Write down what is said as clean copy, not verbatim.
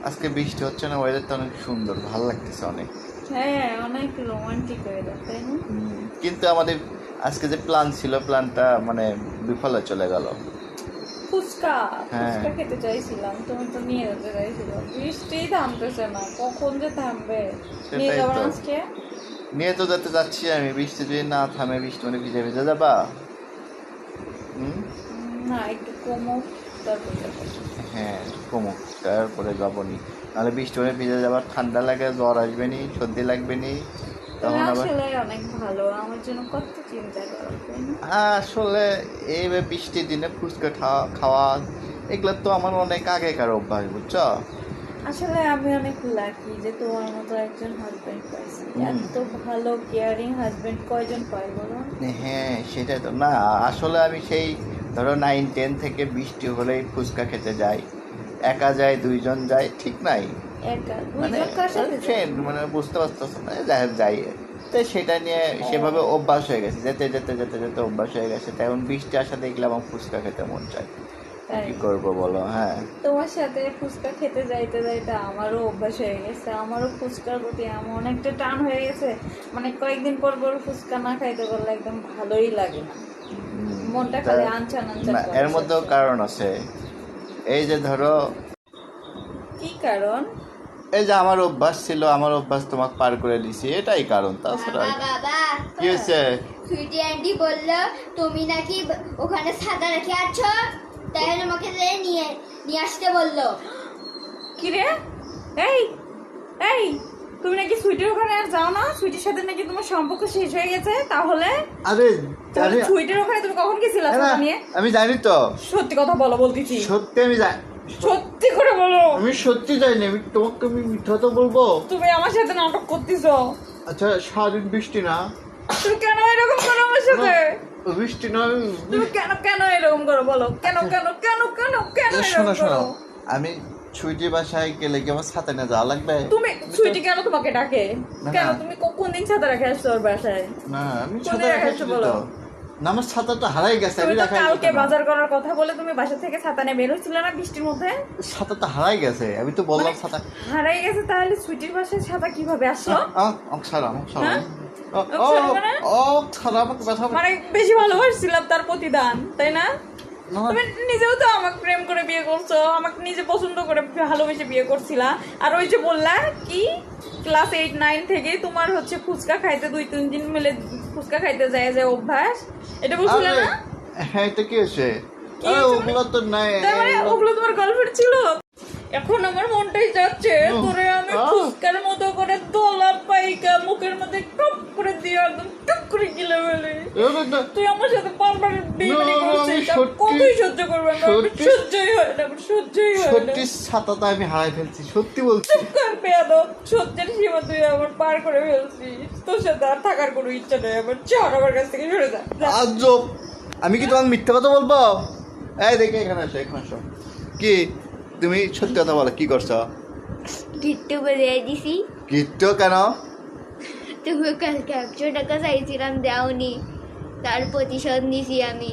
আজকে বৃষ্টি হচ্ছে না, ওয়েদারটা অনেক সুন্দর, ভালো লাগতেছে অনেক। হ্যাঁ, অনেক রোমান্টিক ওয়েদার, তাই না? কিন্তু আমাদের আজকে যে প্ল্যান ছিল, প্ল্যানটা মানে বিফলে চলে গেল। ফুচকা হ্যাঁ। ফুচকা খেতে চাইছিলাম, তুমি তো নিয়ে যেতে চাইছিলো। বৃষ্টি থামতেছে না, কখন যে থামবে। নিয়ে সেটাই যাবো তো। না আজকে? নিয়ে তো যেতে যাচ্ছি আমি, বৃষ্টি যদি না থামে, বৃষ্টি মানে ভিজে ভিজে যাবা। না, একটু কমুক, তারপর যাবো। হ্যাঁ, কমুক, তারপরে যাবনি। নাহলে বৃষ্টি মানে ভিজে যাবার, ঠান্ডা লাগে, জ্বর আসবে নি, সর্দি লাগবে নি, তুমি তখন আবার। আসলে অনেক ভালো, আমার জন্য কত চিন্তা করো, তাই না? আসলে এই বৃষ্টির দিনে ফুচকা খাওয়া এগুলো তো আমার অনেক আগেকার অভ্যাস, বুঝছো। আসলে আমি অনেক লাকি যে তোমার মতো একজন হাজবেন্ড পাইছি। এত ভালো কেয়ারিং হাজবেন্ড কয়জন পাই বলো? হ্যাঁ, সেটাই তো না। আসলে আমি সেই ধরো 9-10 থেকে বৃষ্টি হলেই ফুচকা খেতে যাই। একা যায়, দুইজন যায়, ঠিক নাই। একা মানে দুইজন কার সাথে ফ্রেন্ড, মানে বুঝতে পারতেছো না, যাই হোক যাই। তো সেটা নিয়ে সেভাবে অভ্যাস হয়ে গেছে, যেতে যেতে যেতে যেতে অভ্যাস হয়ে গেছে। তাই এখন বৃষ্টি আসা দেখলে আমার ফুচকা খেতে মন চায়। তাই? কি করবো বলো? হ্যাঁ। তোমার সাথে ফুচকা খেতে যাইতে যাইতে আমারও অভ্যাস হয়ে গেছে, আমারও ফুচকার প্রতি এমন একটা টান হয়ে গেছে। মানে কয়েকদিন পর পর ফুচকা না খাইতে পারলে একদম ভালোই লাগে না, মনটা খালি আনচান আনচান না, করে এর মধ্যেও সবসময়। কারণ আছে। এই যে ধরো, কি কারণ? এই যে আমার অভ্যাস ছিল, আমার অভ্যাস তোমাকে পার করে দিছি, এটাই কারণ, তাছাড়া বাবা বাবা কি হয়েছে? সুইটি আন্টি বললো তুমি নাকি ওখানে ছাতা রেখে আছো, তাই তোমাকে নিয়ে নিয়ে আসতে বললো। কি রে? এই এই তুমি নাকি সুইটির ওখানে আর যাও না? সুইটির সাথে নাকি তোমার সম্পর্ক শেষ হয়ে গেছে? তাহলে আরে তাহলে সুইটির ওখানে তুমি কখন গেছিলা না, ছাতা নিয়ে? আমি জানি তো, সত্যি কথা বলো, বলতেছি। সত্যি আমি জানি। সত্যি করে বলো। আমি সত্যি জানি, আমি তোমাকে আমি মিথ্যা তো বলবো? তুমি আমার সাথে নাটক করতেছো। আচ্ছা, সারাদিন বৃষ্টি না? তুমি কেন এরকম করো আমার সাথে? বৃষ্টি না, তুমি কেন কেন এরকম করো বলো? কেন কেন কেন কেন কেন শোনো এরকম শোনো, করো? আমি ছুটি বাসায় গেলে কি আমার ছাতা নিয়ে যাওয়া লাগবে? তুমি সুইটি কেন তোমাকে ডাকে? না, কেন না। তুমি কোন দিন ছাতা রেখে আসছো ওর বাসায়? না, আমি কোন ছাতা দিন রেখে রেখে আসছো আসছি বলো? তো। না, আমার ছাতা তো হারাই গেছে, তুমি আমি তো রাখাই কালকে যেত না। বাজার করার কথা বলে তুমি বাসা থেকে ছাতা নিয়ে বের হচ্ছিলে না বৃষ্টির মধ্যে? ছাতা তো হারাই গেছে, আমি তো বললাম মানে ছাতা। হারাই গেছে, তাহলে সুইটির বাসায় ছাতা কিভাবে আসলো? ছাড়া হ্যাঁ? মানে? ছাড়া, আমাকে ব্যথা মানে বেশি ভালোবাসছিলাম তার প্রতিদান, তাই না? না, তুমি নিজেও তো আমাকে প্রেম করে বিয়ে করছো, আমাকে নিজে পছন্দ করে ভালোবেসে বিয়ে করছিলা। আর ওই যে বললা কি ক্লাস 8-9 থেকে তোমার হচ্ছে ফুচকা খাইতে 2-3 দিন মিলে ফুচকা খাইতে যায় যে অভ্যাস, এটা বলছিলে আরে, না? হ্যাঁ, এটা কি হয়েছে? কি আরে হয়েছে ওগুলো তো নাই। তার মানে ওগুলো তোমার গার্লফ্রেন্ড ছিল? এখন আমার মনটাই যাচ্ছে তোরে আমি ফুচকার মতো করে দলা পাইকা মুখের মধ্যে টপ করে দিয়ে একদম টপ করে গিলে ফেলে। তুই আমার সাথে পার্মানেন্ট বেইমানি করছিস, আমি কতই সহ্য করবো না, আমার সহ্যই হয় না, আমার সহ্যই হয় না। সত্যি ছাতাটা আমি হারাই ফেলছি, সত্যি বলছি। চুপ কর বেয়াদব, সহ্যের সীমা তুই আমার পার করে ফেলছিস। তোর সাথে আর থাকার কোনো ইচ্ছা নেই আমার, চল আমার কাছ থেকে সরে যা, যা। আজব! আমি কি তোমার মিথ্যা কথা বলবো? এই দেখে, এখানে আসো, এখানে আসো। কি, তুমি সত্যি কথা বলো, কি করছো? গিট্টু বলে দিছি, গিট্টু কেন? তুমি কালকে 100 টাকা চাইছিলাম দাওনি, তার প্রতিশোধ নিছি আমি।